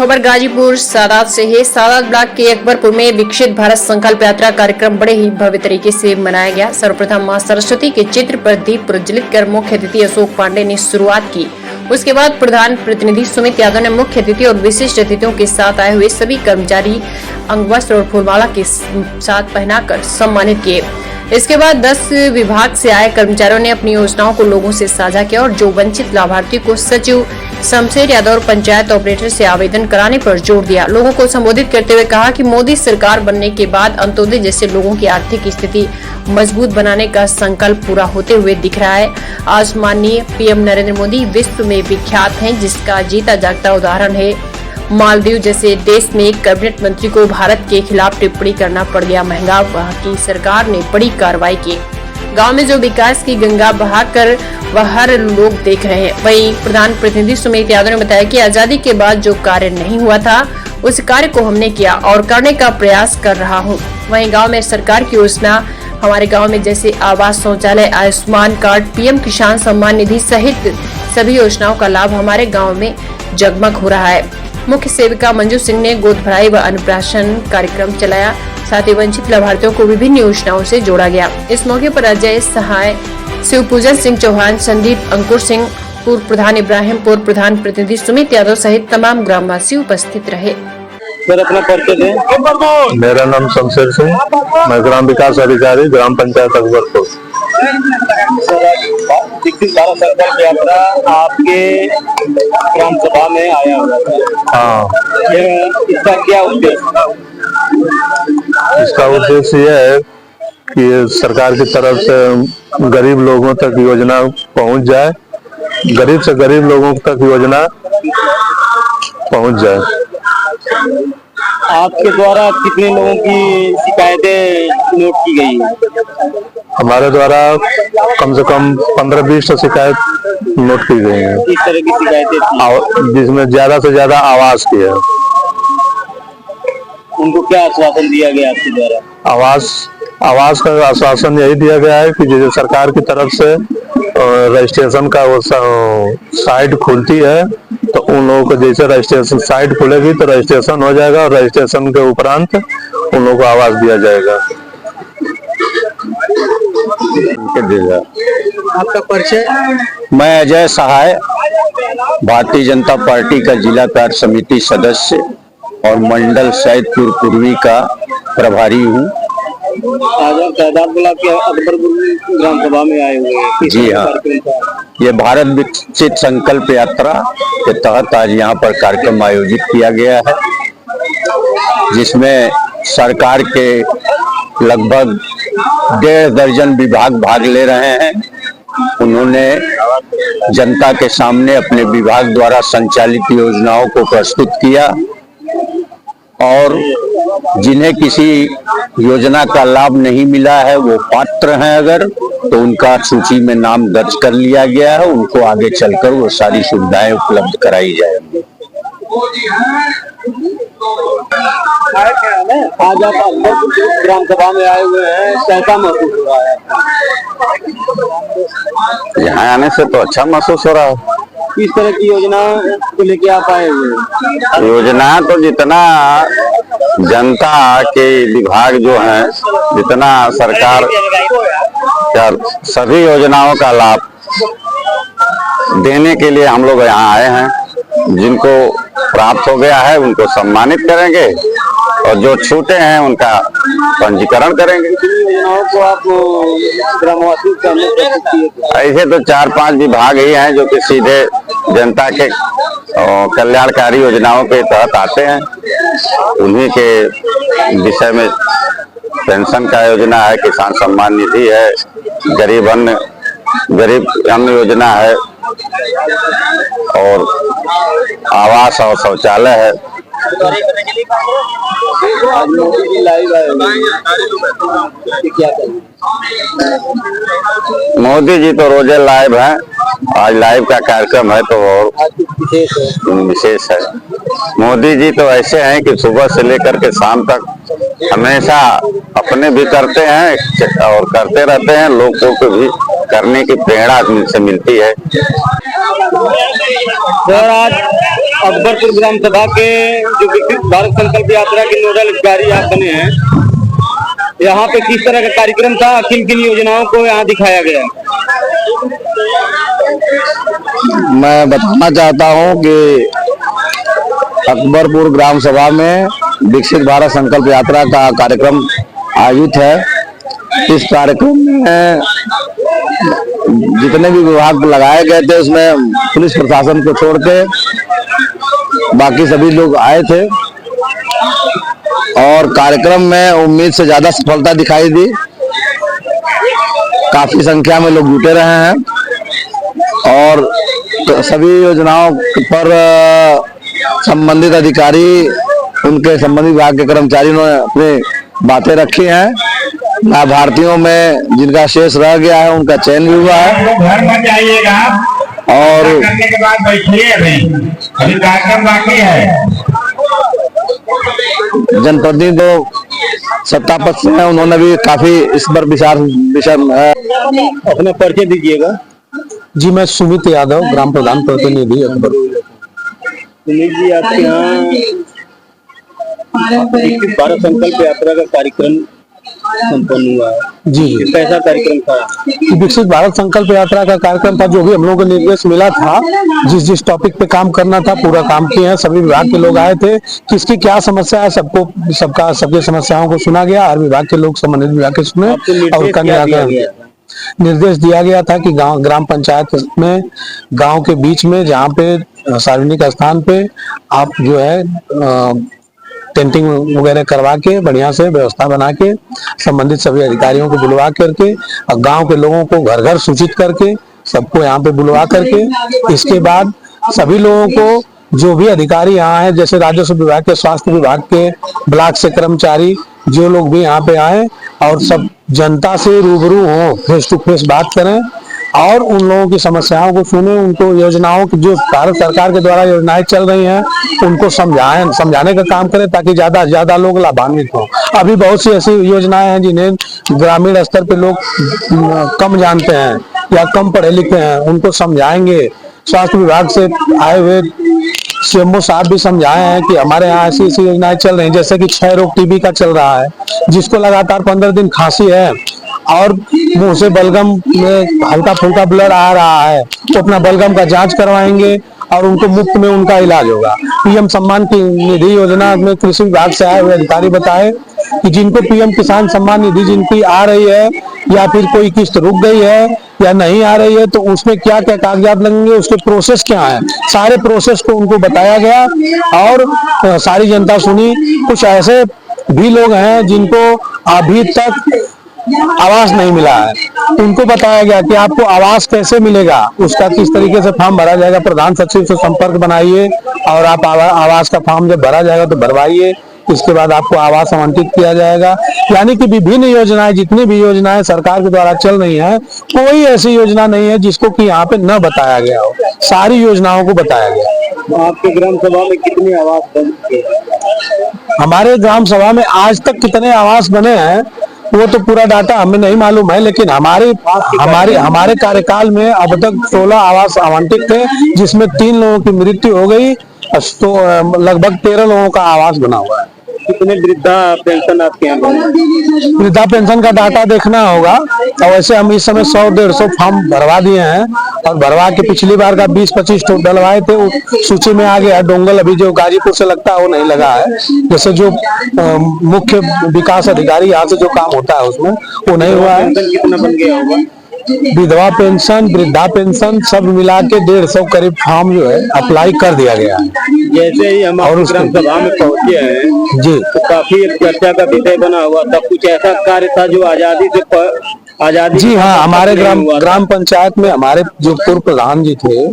खबर गाजीपुर सादात से है। सादात ब्लॉक के अकबरपुर में विकसित भारत संकल्प यात्रा कार्यक्रम बड़े ही भव्य तरीके से मनाया गया। सर्वप्रथम मां सरस्वती के चित्र पर दीप प्रज्वलित कर मुख्य अतिथि अशोक पांडे ने शुरुआत की। उसके बाद प्रधान प्रतिनिधि सुमित यादव ने मुख्य अतिथि और विशिष्ट अतिथियों के साथ आए हुए सभी कर्मचारी अंगवस्त्र और फूलमाला के साथ पहनाकर सम्मानित किए। इसके बाद 10 विभाग से आए कर्मचारियों ने अपनी योजनाओं को लोगों से साझा किया और जो वंचित लाभार्थी को सचिव शमशेर यादव और पंचायत ऑपरेटर से आवेदन कराने पर जोर दिया। लोगों को संबोधित करते हुए कहा कि मोदी सरकार बनने के बाद अंत्योदय जैसे लोगों की आर्थिक स्थिति मजबूत बनाने का संकल्प पूरा होते हुए दिख रहा है। आज माननीय पीएम नरेंद्र मोदी विश्व में विख्यात हैं, जिसका जीता जागता उदाहरण है। मालदीव जैसे देश में एक कैबिनेट मंत्री को भारत के खिलाफ टिप्पणी करना पड़ गया महंगा। वहां की सरकार ने बड़ी कार्रवाई की। गांव में जो विकास की गंगा बहाकर वह हर लोग देख रहे हैं। वहीं प्रधान प्रतिनिधि सुमित यादव ने बताया कि आजादी के बाद जो कार्य नहीं हुआ था उस कार्य को हमने किया और करने का प्रयास कर रहा हूं। वहीं गांव में सरकार की योजना हमारे गांव में जैसे आवास, शौचालय, आयुष्मान कार्ड, पीएम किसान सम्मान निधि सहित सभी योजनाओं का लाभ हमारे गाँव में जगमग हो रहा है। मुख्य सेविका मंजू सिंह ने गोद भराई व अन्नप्राशन कार्यक्रम चलाया। साथ ही वंचित लाभार्थियों को विभिन्न योजनाओं से जोड़ा गया। इस मौके पर अजय सहाय, शिवपूजन सिंह चौहान, संदीप, अंकुर सिंह, पूर्व प्रधान इब्राहिम, पूर्व प्रधान प्रतिनिधि सुमित यादव सहित तमाम ग्रामवासी उपस्थित रहे। अपना परिचय दें। मेरा नाम शमशेर सिंह, मैं ग्राम विकास अधिकारी, ग्राम पंचायत अकबरपुर। विकसित भारत संकल्प यात्रा आपके ग्राम सभा में आया हुआ है। हाँ, इसका क्या उद्देश्य? इसका उद्देश्य यह है कि सरकार की तरफ से गरीब लोगों तक योजना पहुंच जाए, गरीब से गरीब लोगों तक योजना पहुंच जाए। आपके द्वारा कितने लोगों की शिकायतें नोट की गई? हमारे द्वारा कम से कम 15-20 शिकायत नोट की गई है। किस तरह की शिकायतें थी? जिसमें ज्यादा से ज्यादा आवास की है। उनको क्या आश्वासन दिया गया आपके द्वारा? आवास का आश्वासन यही दिया गया है कि जैसे सरकार की तरफ से रजिस्ट्रेशन का वो साइट खुलती है, तो उन लोगों को जैसे रजिस्ट्रेशन साइट खुलेगी तो रजिस्ट्रेशन हो जाएगा और रजिस्ट्रेशन के उपरांत उन लोगों को आवास दिया जाएगा। आपका परिचय? मैं अजय सहाय, भारतीय जनता पार्टी का जिला कार्य समिति सदस्य और मंडल सैदपुर पूर्वी का प्रभारी हूँ। आज आप सादात ब्लॉक के अकबरपुर ग्राम सभा में आए हुए हैं। जी हाँ, ये भारत विकसित संकल्प यात्रा के तहत आज यहाँ पर कार्यक्रम आयोजित किया गया है, जिसमें सरकार के लगभग 1.5 दर्जन विभाग भाग ले रहे हैं। उन्होंने जनता के सामने अपने विभाग द्वारा संचालित योजनाओं को प्रस्तुत किया और जिन्हें किसी योजना का लाभ नहीं मिला है, वो पात्र हैं अगर, तो उनका सूची में नाम दर्ज कर लिया गया है। उनको आगे चलकर वो सारी सुविधाएं उपलब्ध कराई जाएंगी। आज आप अकबरपुर ग्राम सभा में आए हुए हैं, कैसा महसूस हो रहा है? यहाँ आने से तो अच्छा महसूस हो रहा है। किस तरह की योजना को लेके आप आए हुए हैं? योजना तो जितना जनता के विभाग जो हैं, जितना सरकार का सभी योजनाओं का लाभ देने के लिए हम लोग यहाँ आए हैं। जिनको प्राप्त हो गया है उनको सम्मानित करेंगे और जो छूटे हैं उनका पंजीकरण करेंगे। योजनाओं को आप ग्रामवासियों के सामने प्रस्तुत किए? ऐसे तो 4-5 विभाग ही हैं जो कि सीधे जनता के कल्याणकारी योजनाओं के तहत आते हैं। उन्हीं के विषय में पेंशन का योजना है, किसान सम्मान निधि है, गरीब अन्न योजना है और आवास और शौचालय है। आज मोदी जी लाइव आए हुए हैं, क्या करें? मोदी जी तो रोजे लाइव हैं, आज लाइव का कार्यक्रम है तो और विशेष है। मोदी जी तो ऐसे हैं कि सुबह से लेकर के शाम तक हमेशा अपने भी करते हैं और करते रहते हैं, लोगों को भी करने की प्रेरणा से मिलती है। सर, आज अकबरपुर ग्राम सभा के जो विकसित भारत संकल्प यात्रा के नोडल अधिकारी आप बने हैं, यहाँ पे किस तरह का कार्यक्रम था, किन किन योजनाओं को यहाँ दिखाया गया? मैं बताना चाहता हूँ कि अकबरपुर ग्राम सभा में विकसित भारत संकल्प यात्रा का कार्यक्रम आयोजित है। इस कार्यक्रम में जितने भी विभाग लगाए गए थे उसमें पुलिस प्रशासन को छोड़ के बाकी सभी लोग आए थे और कार्यक्रम में उम्मीद से ज्यादा सफलता दिखाई दी। काफी संख्या में लोग जुटे रहे हैं और सभी योजनाओं पर संबंधित अधिकारी, उनके संबंधित विभाग के कर्मचारियों ने अपनी बातें रखी हैं। लाभार्थियों में जिनका शेष रह गया है उनका चयन भी हुआ है घर में जाइएगा और करने के बाद बैठिए, अभी कार्यक्रम बाकी है। जनप्रतिनिधि जो सत्ता पक्ष से हैं उन्होंने भी काफी इस पर विचार अपना परिचय दीजिएगा। जी, मैं सुमित यादव, ग्राम प्रधान प्रतिनिधि अकबरपुर। सुनील जी, आपके यहाँ विकसित भारत संकल्प यात्रा का कार्यक्रम संपन्न हुआ है। जी, कैसा कार्यक्रम था? विकसित भारत संकल्प यात्रा का कार्यक्रम था। जो भी हम लोगों को निर्देश मिला था, जिस टॉपिक पे काम करना था पूरा काम किए हैं। सभी विभाग के लोग आए थे, किसकी क्या समस्या है सबकी समस्याओं को सुना गया। हर विभाग के लोग संबंधित विभाग के सुने और उनका निराकरण। निर्देश दिया गया था कि ग्राम पंचायत में गांव के बीच में जहाँ पे सार्वजनिक स्थान पे आप जो है टेंटिंग वगैरह करवा के बढ़िया से व्यवस्था बना के संबंधित सभी अधिकारियों को बुलवा करके और गांव के लोगों को घर घर सूचित करके सबको यहाँ पे बुलवा करके इसके बाद सभी लोगों को जो भी अधिकारी यहाँ है, जैसे राजस्व विभाग के, स्वास्थ्य विभाग के, ब्लॉक से कर्मचारी, जो लोग भी यहाँ पे आए और सब जनता से रूबरू हो, फेस टू फेस बात करें और उन लोगों की समस्याओं को सुने, उनको योजनाओं की जो भारत सरकार के द्वारा योजनाएं चल रही हैं उनको समझाने का काम करें ताकि ज्यादा से ज्यादा लोग लाभान्वित हों। अभी बहुत सी ऐसी योजनाएं हैं जिन्हें ग्रामीण स्तर पे लोग कम जानते हैं या कम पढ़े लिखे हैं, उनको समझाएंगे। स्वास्थ्य विभाग से आए हुए सीएमओ साहब भी समझाए हैं कि हमारे यहाँ ऐसी ऐसी योजनाएं चल रही हैं, जैसे कि क्षय रोग टीबी का चल रहा है, जिसको लगातार 15 दिन खांसी है और मुंह से बलगम में हल्का फुल्का ब्लड आ रहा है, तो अपना बलगम का जांच करवाएंगे और उनको मुफ्त में उनका इलाज होगा। पीएम सम्मान की निधि योजना में कृषि विभाग से आए हुए अधिकारी बताए कि जिनको पीएम किसान सम्मान निधि जिनकी आ रही है या फिर कोई किस्त रुक गई है या नहीं आ रही है तो उसमें क्या क्या कागजात लगेंगे, उसके प्रोसेस क्या है, सारे प्रोसेस को उनको बताया गया और सारी जनता सुनी। कुछ ऐसे भी लोग हैं जिनको अभी तक आवास नहीं मिला है, उनको बताया गया कि आपको आवास कैसे मिलेगा, उसका किस तरीके से फॉर्म भरा जाएगा। प्रधान सचिव से संपर्क बनाइए और आप आवास का फॉर्म जब भरा जाएगा तो भरवाइए, इसके बाद आपको आवास आवंटित किया जाएगा। यानी कि विभिन्न योजनाएं, जितनी भी योजनाएं सरकार के द्वारा चल रही हैं, कोई ऐसी योजना नहीं है जिसको कि यहाँ पे न बताया गया हो, सारी योजनाओं को बताया गया। आपके ग्राम सभा में कितने आवास बने? हमारे ग्राम सभा में आज तक कितने आवास बने हैं वो तो पूरा डाटा हमें नहीं मालूम है, लेकिन हमारे कार्यकाल में अब तक 16 आवास आवंटित थे, जिसमें 3 लोगों की मृत्यु हो गई, तो लगभग 13 लोगों का आवास बना हुआ है। कितने वृद्धा पेंशन आपके यहाँ? वृद्धा पेंशन का डाटा देखना होगा और वैसे हम इस समय 100-150 फॉर्म भरवा दिए हैं और भरवा के पिछली बार का 20-25 डलवाए थे, वो सूची में आ गया है। डोंगल अभी जो गाजीपुर से लगता है वो नहीं लगा है, जैसे जो मुख्य विकास अधिकारी यहाँ से जो काम होता है उसमें वो नहीं हुआ है। कितना बन गया होगा? विधवा पेंशन, वृद्धा पेंशन सब मिला के 150 करीब फॉर्म जो है अप्लाई कर दिया गया है। जैसे ही हम ग्राम सभा में पहुंचे हैं जी, तो काफी एक चर्चा का विषय बना हुआ था, कुछ ऐसा कार्य था जो आजादी जी हाँ, हमारे ग्राम पंचायत में हमारे जो पूर्व प्रधान जी थे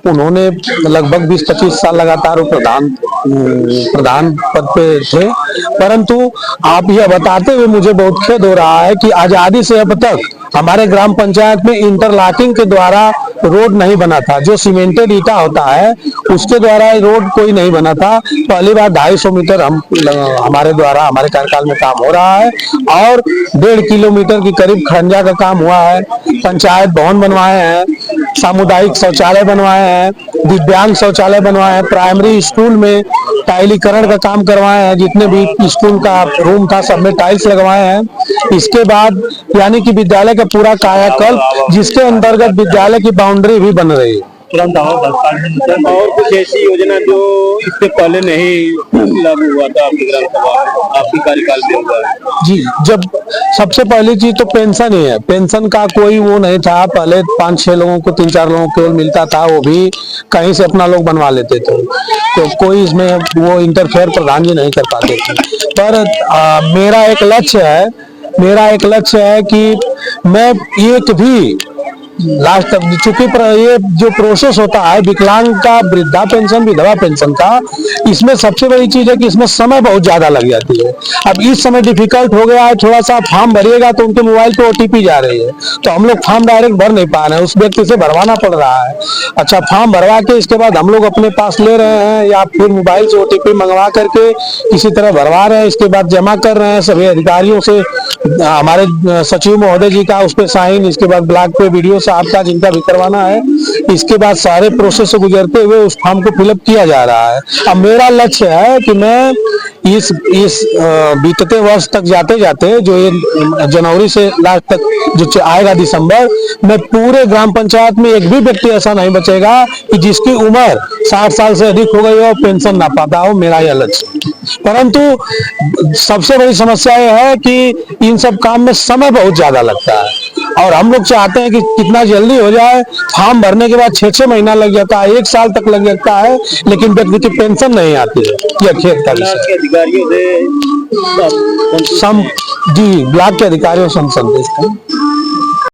उन्होंने लगभग 20-25 साल लगातार प्रधान पद पे थे, परंतु आप यह बताते हुए मुझे बहुत खेद हो रहा है कि आजादी से अब तक हमारे ग्राम पंचायत में इंटरलॉकिंग के द्वारा रोड नहीं बना था। जो सीमेंटेड ईटा होता है उसके द्वारा रोड कोई नहीं बना था। पहली बार 250 मीटर हमारे द्वारा हमारे कार्यकाल में काम हो रहा है और 1.5 किलोमीटर की करीब खंजा का काम हुआ है। पंचायत भवन बनवाए हैं, सामुदायिक शौचालय बनवाए हैं, दिव्यांग शौचालय बनवाए हैं, प्राइमरी स्कूल में टाइलीकरण का काम करवाए हैं, जितने भी स्कूल का रूम था सब में टाइल्स लगवाए हैं। इसके बाद यानी कि विद्यालय का पूरा कायाकल्प, जिसके अंतर्गत विद्यालय की बाउंड्री भी बन रही है। और कुछ ऐसी योजना जो इससे पहले नहीं लागू हुआ था आपकी ग्राम सभा में, आपकी कार्यकाल में हुआ है? जी, जब सबसे पहली चीज तो पेंशन ही है। पेंशन का कोई वो नहीं था। पहले 5-6 लोगों को 3-4 लोगों को मिलता था, वो भी कहीं से अपना लोग बनवा लेते थे, तो कोई इसमें वो इंटरफेयर प्रधान जी नहीं कर पाते थे। पर मेरा एक लक्ष्य है कि मैं एक भी लास्ट तक, चूंकि ये जो प्रोसेस होता है विकलांग का, वृद्धा पेंशन, विधवा पेंशन का, इसमें सबसे बड़ी चीज है कि इसमें समय बहुत ज्यादा लग जाती है। अब इस समय डिफिकल्ट हो गया है, थोड़ा सा फॉर्म भरिएगा तो उनके मोबाइल पे OTP जा रही है, तो हम लोग फॉर्म डायरेक्ट भर नहीं पा रहे हैं, उस व्यक्ति से भरवाना पड़ रहा है। अच्छा, फॉर्म भरवा के इसके बाद हम लोग अपने पास ले रहे हैं या फिर मोबाइल से OTP मंगवा करके किसी तरह भरवा रहे हैं, इसके बाद जमा कर रहे हैं सभी अधिकारियों से, हमारे सचिव महोदय जी का उस पर साइन, इसके बाद ब्लॉक पे वीडियो साहब का जिनका भी करवाना है, इसके बाद सारे प्रोसेस से गुजरते हुए उस फॉर्म को फिलअप किया जा रहा है। अब मेरा लक्ष्य है कि मैं इस बीतते वर्ष तक जाते जाते, जो ये जनवरी से लास्ट तक जो आएगा दिसंबर में, पूरे ग्राम पंचायत में एक भी व्यक्ति ऐसा नहीं बचेगा कि जिसकी उम्र 60 साल से अधिक हो गई हो, पेंशन ना पाता हो। मेरा यह लक्ष्य। परंतु सबसे बड़ी समस्या यह है कि इन सब काम में समय बहुत ज्यादा लगता है और हम लोग चाहते हैं कि कितना जल्दी हो जाए। फॉर्म भरने के बाद 6-6 महीना लग जाता है, 1 साल तक लग जाता है, लेकिन व्यक्ति की पेंशन नहीं आती है। यह खेत का विषय अधिकारियों से जी, ब्लॉक के अधिकारियों से हम संदेश